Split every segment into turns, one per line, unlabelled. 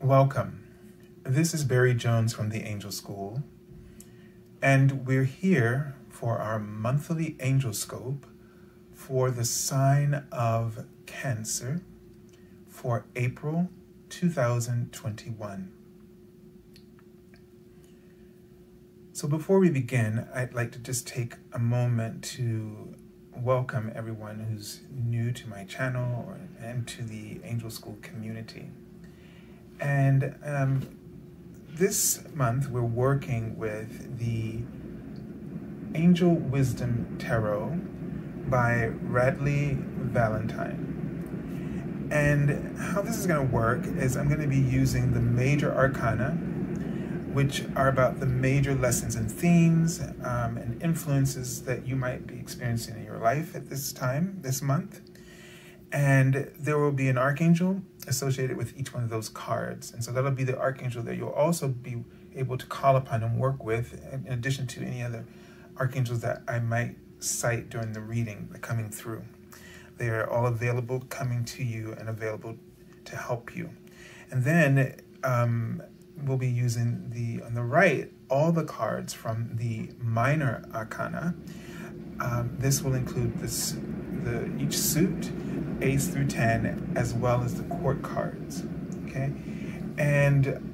Welcome. This is Barry Jones from the Angel School, and we're here for our monthly Angelscope for the sign of Cancer for April 2021. So before we begin, I'd like to just take a moment to welcome everyone who's new to my channel and to the Angel School community. And this month we're working with the Angel Wisdom Tarot by Radleigh Valetine. And how this is going to work is I'm going to be using the Major Arcana, which are about the major lessons and themes and influences that you might be experiencing in your life at this time, this month. And there will be an archangel associated with each one of those cards. And so that'll be the archangel that you'll also be able to call upon and work with, in addition to any other archangels that I might cite during the reading coming through. They are all available, coming to you and available to help you. And then we'll be using on the right, all the cards from the Minor Arcana. This will include each suit, Ace through 10, as well as the court cards, okay? And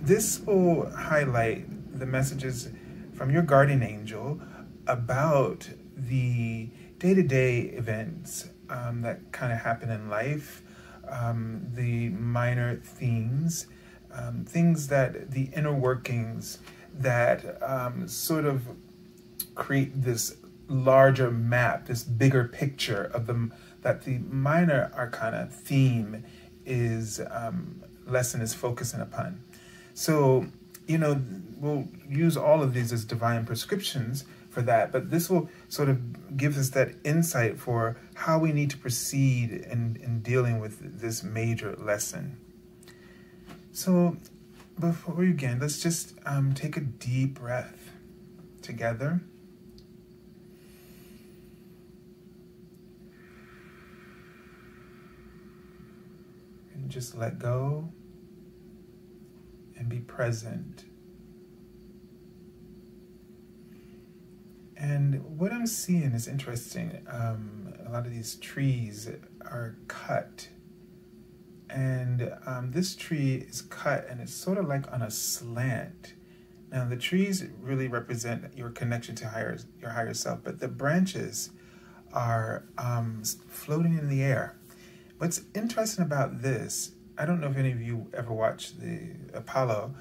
this will highlight the messages from your guardian angel about the day-to-day events that kind of happen in life, the minor themes, things that the inner workings that sort of create this larger map, this bigger picture of that the Minor Arcana theme lesson is focusing upon. So, we'll use all of these as divine prescriptions for that, but this will sort of give us that insight for how we need to proceed in dealing with this major lesson. So before we begin, let's just take a deep breath together. And just let go and be present. And what I'm seeing is interesting. A lot of these trees are cut. And this tree is cut and it's sort of like on a slant. Now the trees really represent your connection to your higher self, but the branches are floating in the air. What's interesting about this, I don't know if any of you ever watched the Apollo,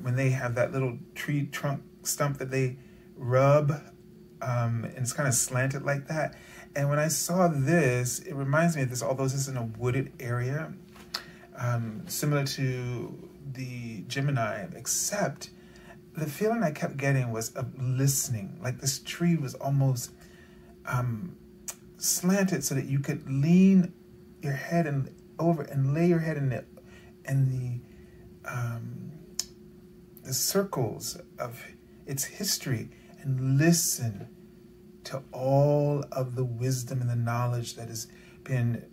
when they have that little tree trunk stump that they rub, and it's kind of slanted like that. And when I saw this, it reminds me of this, although this is in a wooded area, similar to the Gemini, except the feeling I kept getting was of listening. Like this tree was almost slanted so that you could lean your head over and lay your head in the circles of its history and listen to all of the wisdom and the knowledge that has been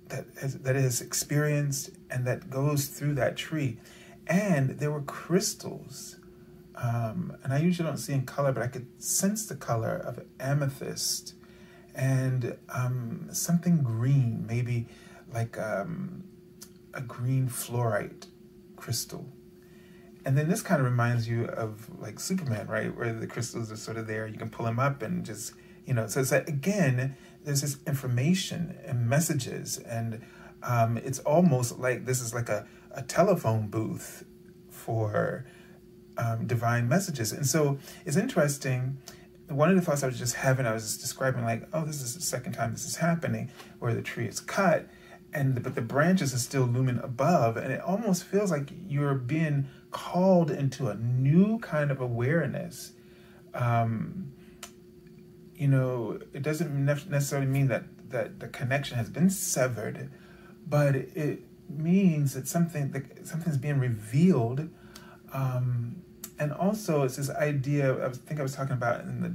that it has experienced and that goes through that tree. And there were crystals, and I usually don't see in color, but I could sense the color of amethyst and something green, maybe like a green fluorite crystal. And then this kind of reminds you of like Superman, right? Where the crystals are sort of there. You can pull them up and just, so it's like, again, there's this information and messages. And it's almost like this is like a telephone booth for divine messages. And so it's interesting. One of the thoughts I was just having, I was just describing like, oh, this is the second time this is happening where the tree is cut. But the branches are still looming above, and it almost feels like you're being called into a new kind of awareness. It doesn't necessarily mean that the connection has been severed, but it means that something's being revealed. And also, it's this idea, I think I was talking about in the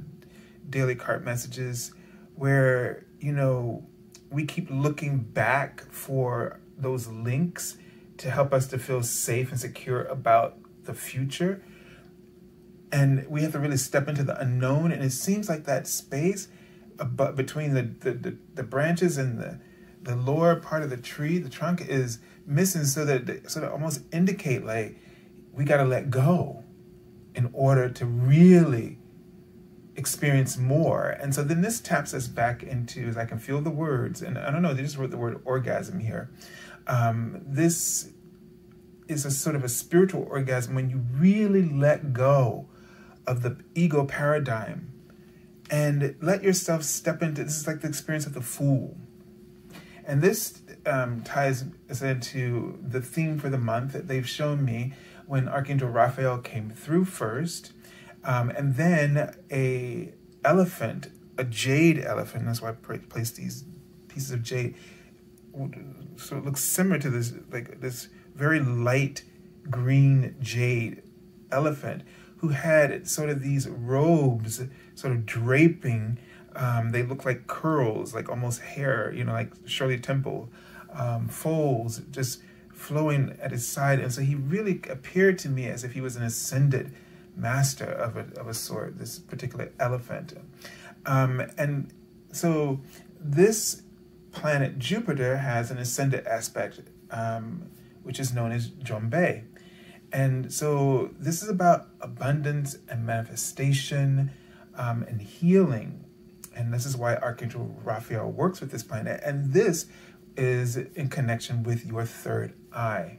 daily card messages, where, we keep looking back for those links to help us to feel safe and secure about the future. And we have to really step into the unknown. And it seems like that space between the branches and the lower part of the tree, the trunk, is missing, so that it sort of almost indicate like we got to let go in order to really experience more. And so then this taps us back into, as I can feel the words, and I don't know, they just wrote the word orgasm here. This is a sort of a spiritual orgasm when you really let go of the ego paradigm and let yourself step into, this is like the experience of the fool. And this ties us into the theme for the month that they've shown me when Archangel Raphael came through first, and then a elephant, a jade elephant. That's why I placed these pieces of jade. So it looks similar to this, like this very light green jade elephant, who had sort of these robes, sort of draping. They look like curls, like almost hair, you know, like Shirley Temple, folds just flowing at his side. And so he really appeared to me as if he was an ascended master of a sort, this particular elephant. And so this planet Jupiter has an ascendant aspect, which is known as Jombe. And so this is about abundance and manifestation and healing. And this is why Archangel Raphael works with this planet. And this is in connection with your third eye.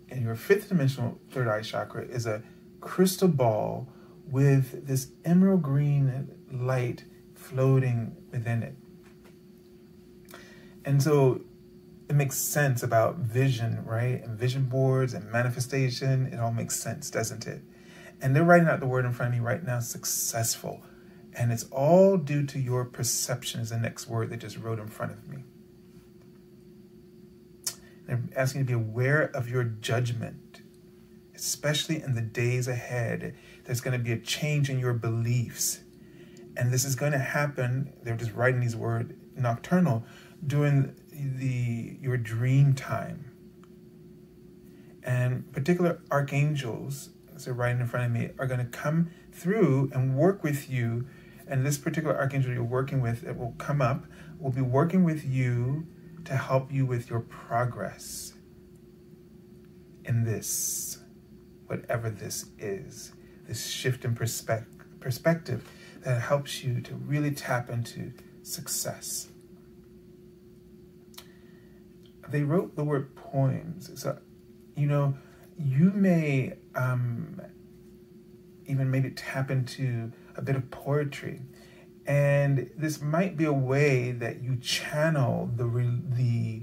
And your fifth dimensional third eye chakra is a crystal ball with this emerald green light floating within it. And so it makes sense about vision, right? And vision boards and manifestation. It all makes sense, doesn't it? And they're writing out the word in front of me right now, successful. And it's all due to your perception, is the next word they just wrote in front of me. They're asking you to be aware of your judgment, especially in the days ahead. There's going to be a change in your beliefs. And this is going to happen, they're just writing these words, nocturnal, during your dream time. And particular archangels, as they're writing in front of me, are going to come through and work with you. And this particular archangel you're working with, it will come up, will be working with you to help you with your progress in this, whatever this is, this shift in perspective that helps you to really tap into success. They wrote the word poems. So, you know, you may even maybe tap into a bit of poetry. And this might be a way that you channel the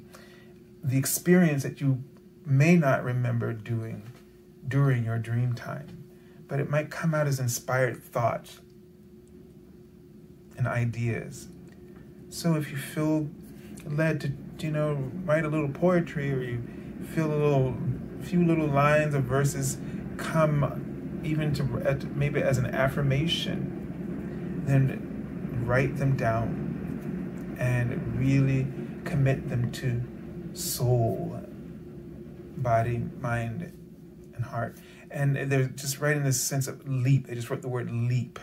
experience that you may not remember doing during your dream time. But it might come out as inspired thoughts and ideas. So if you feel led to, you know, write a little poetry, or you feel a few little lines or verses come even to maybe as an affirmation, then write them down and really commit them to soul, body, mind, and heart. And they're just writing this sense of leap. They just wrote the word leap,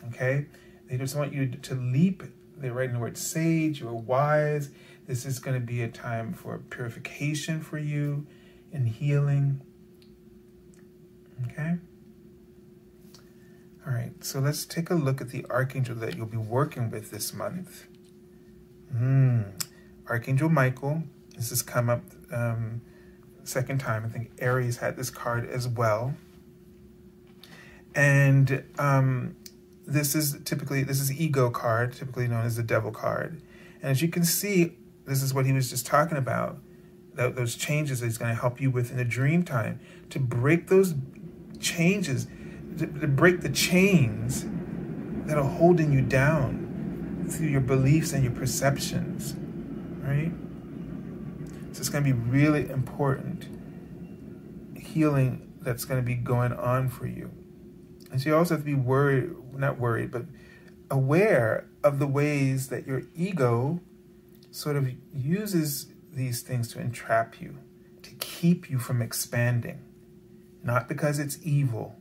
okay? They just want you to leap. They're writing the word sage, you're wise. This is going to be a time for purification for you and healing, okay? All right, so let's take a look at the archangel that you'll be working with this month. Archangel Michael. This has come up second time. I think Aries had this card as well. And this is ego card, typically known as the devil card. And as you can see, this is what he was just talking about. Those changes that he's going to help you with in the dream time, to break those changes, to break the chains that are holding you down through your beliefs and your perceptions, right? So it's going to be really important healing that's going to be going on for you. And so you also have to be not worried, but aware of the ways that your ego sort of uses these things to entrap you, to keep you from expanding. Not because it's evil,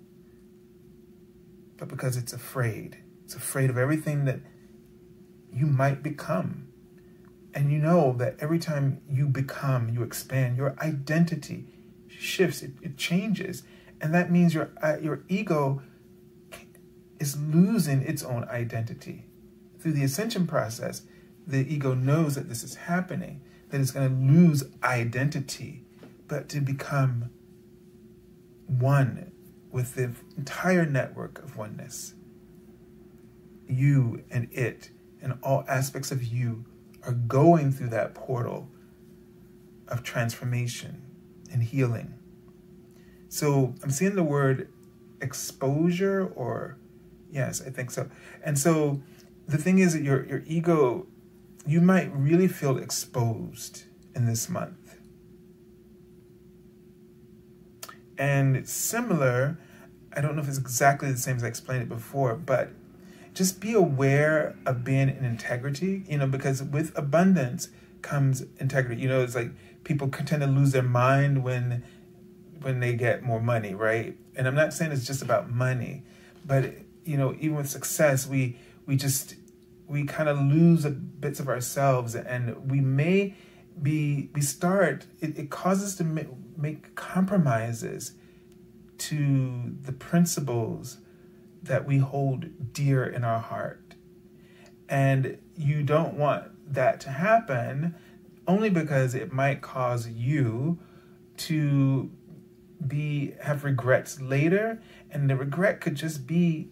but because it's afraid. It's afraid of everything that you might become. And you know that every time you become, you expand, your identity shifts, it changes. And that means your ego is losing its own identity. Through the ascension process, the ego knows that this is happening, that it's going to lose identity, but to become one with the entire network of oneness. You and it and all aspects of you are going through that portal of transformation and healing. So I'm seeing the word exposure, or yes, I think so. And so the thing is that your ego, you might really feel exposed in this month. And it's similar, I don't know if it's exactly the same as I explained it before, but just be aware of being in integrity, because with abundance comes integrity. It's like people tend to lose their mind when they get more money, right? And I'm not saying it's just about money, but even with success, we kind of lose bits of ourselves, and we may it causes us to make compromises to the principles that we hold dear in our heart. And you don't want that to happen, only because it might cause you to have regrets later, and the regret could just be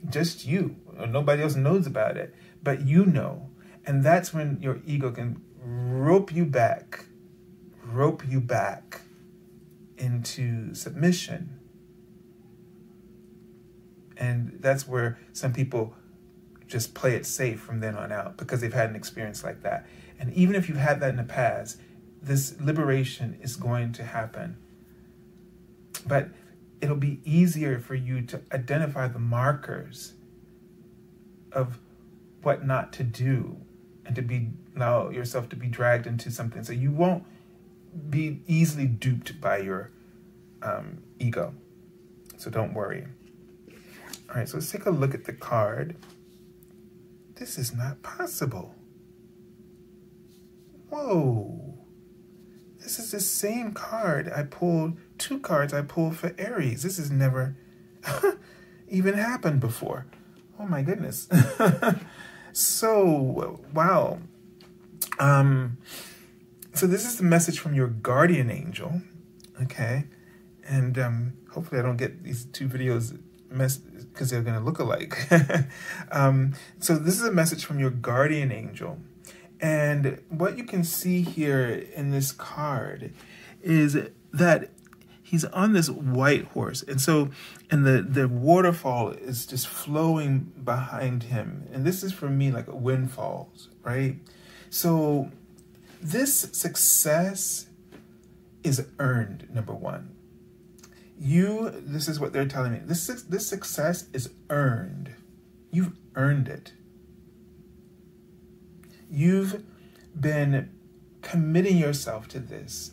just you, or nobody else knows about it, but you know. And that's when your ego can rope you back into submission. And that's where some people just play it safe from then on out, because they've had an experience like that. And even if you've had that in the past, this liberation is going to happen. But it'll be easier for you to identify the markers of what not to do, and to allow yourself to be dragged into something. So you won't be easily duped by your ego. So don't worry. All right, so let's take a look at the card. This is not possible. Whoa. This is the same card I pulled, 2 cards I pulled for Aries. This has never even happened before. Oh my goodness. So, wow. So this is the message from your guardian angel, okay? And hopefully I don't get these 2 videos because they're going to look alike. So this is a message from your guardian angel. And what you can see here in this card is that he's on this white horse. And so, and the waterfall is just flowing behind him. And this is for me like a windfalls, right? So this success is earned, number one. This is what they're telling me. This success is earned. You've earned it. You've been committing yourself to this,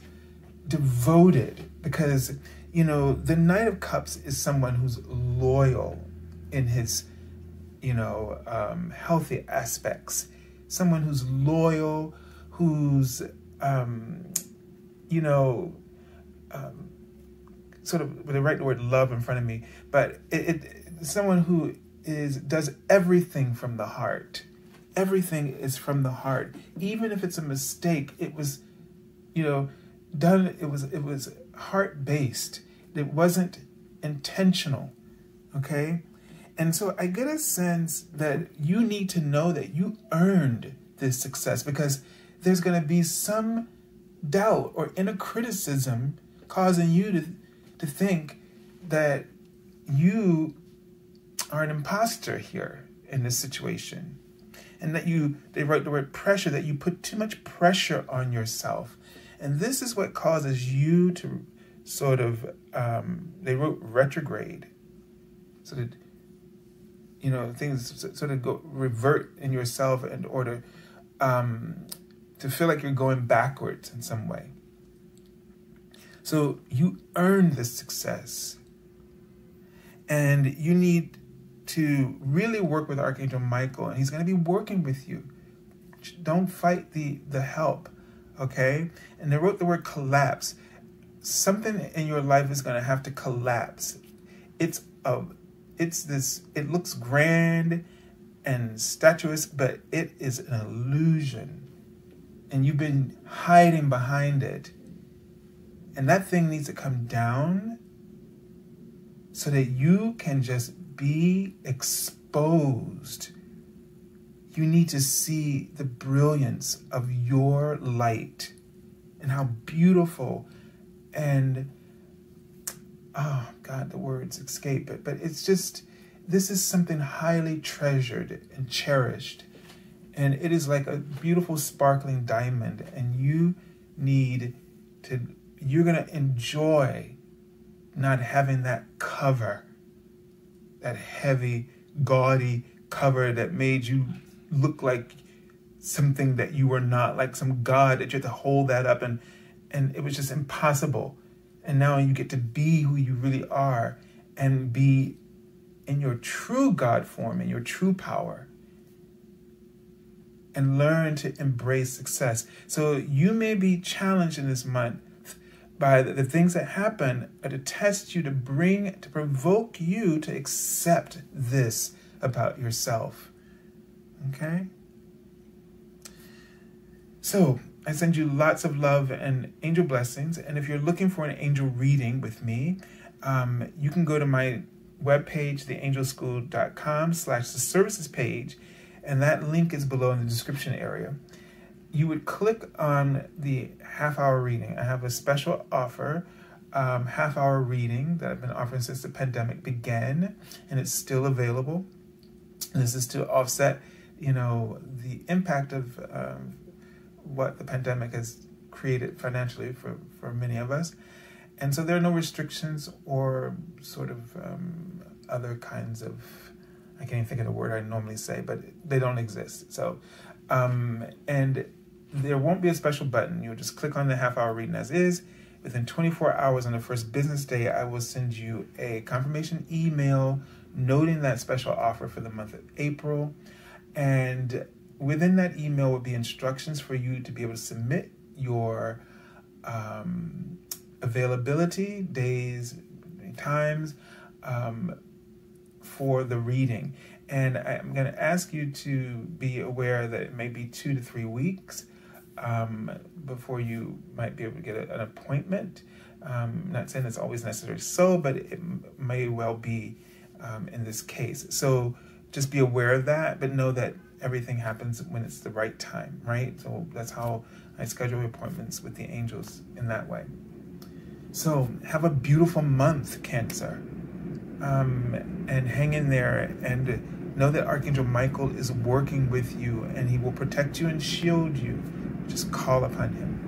devoted, because, the Knight of Cups is someone who's loyal in his, healthy aspects. Someone who's loyal, who's, sort of, they write the word love in front of me, but someone who does everything from the heart. Everything is from the heart. Even if it's a mistake, it was, done, it was heart-based. It wasn't intentional, okay? And so I get a sense that you need to know that you earned this success, because there's going to be some doubt or inner criticism causing you to think that you are an imposter here in this situation. And that they write the word pressure, that you put too much pressure on yourself. And this is what causes you to sort of, they wrote retrograde. So that, things sort of revert in yourself in order to feel like you're going backwards in some way. So you earned this success. And you need to really work with Archangel Michael, and he's going to be working with you. Don't fight the help, okay? And they wrote the word collapse. Something in your life is going to have to collapse. It looks grand and statuesque, but it is an illusion. And you've been hiding behind it. And that thing needs to come down so that you can just be exposed. You need to see the brilliance of your light and how beautiful and, oh God, the words escape it. But it's just, this is something highly treasured and cherished. And it is like a beautiful sparkling diamond. And you need to, you're going to enjoy not having that cover, that heavy, gaudy cover that made you look like something that you were not, like some god that you had to hold that up, and it was just impossible. And now you get to be who you really are and be in your true God form, in your true power, and learn to embrace success. So you may be challenged in this month by the things that happen to test you, to provoke you to accept this about yourself. Okay? So I send you lots of love and angel blessings. And if you're looking for an angel reading with me, you can go to my webpage, theangelschool.com/the services page, and that link is below in the description area. You would click on the half-hour reading. I have a special offer, half-hour reading that I've been offering since the pandemic began, and it's still available. And this is to offset, the impact of what the pandemic has created financially for many of us. And so there are no restrictions or sort of other kinds of, I can't even think of the word I normally say, but they don't exist. So, and there won't be a special button. You'll just click on the half-hour reading as is. Within 24 hours on the first business day, I will send you a confirmation email noting that special offer for the month of April. And within that email will be instructions for you to be able to submit your availability, days, times, for the reading. And I'm going to ask you to be aware that it may be 2 to 3 weeks before you might be able to get an appointment. Not saying it's always necessary so, but it may well be in this case. So just be aware of that, but know that everything happens when it's the right time, right? So that's how I schedule appointments with the angels, in that way. So have a beautiful month, Cancer. And hang in there and know that Archangel Michael is working with you, and he will protect you and shield you. Just call upon him.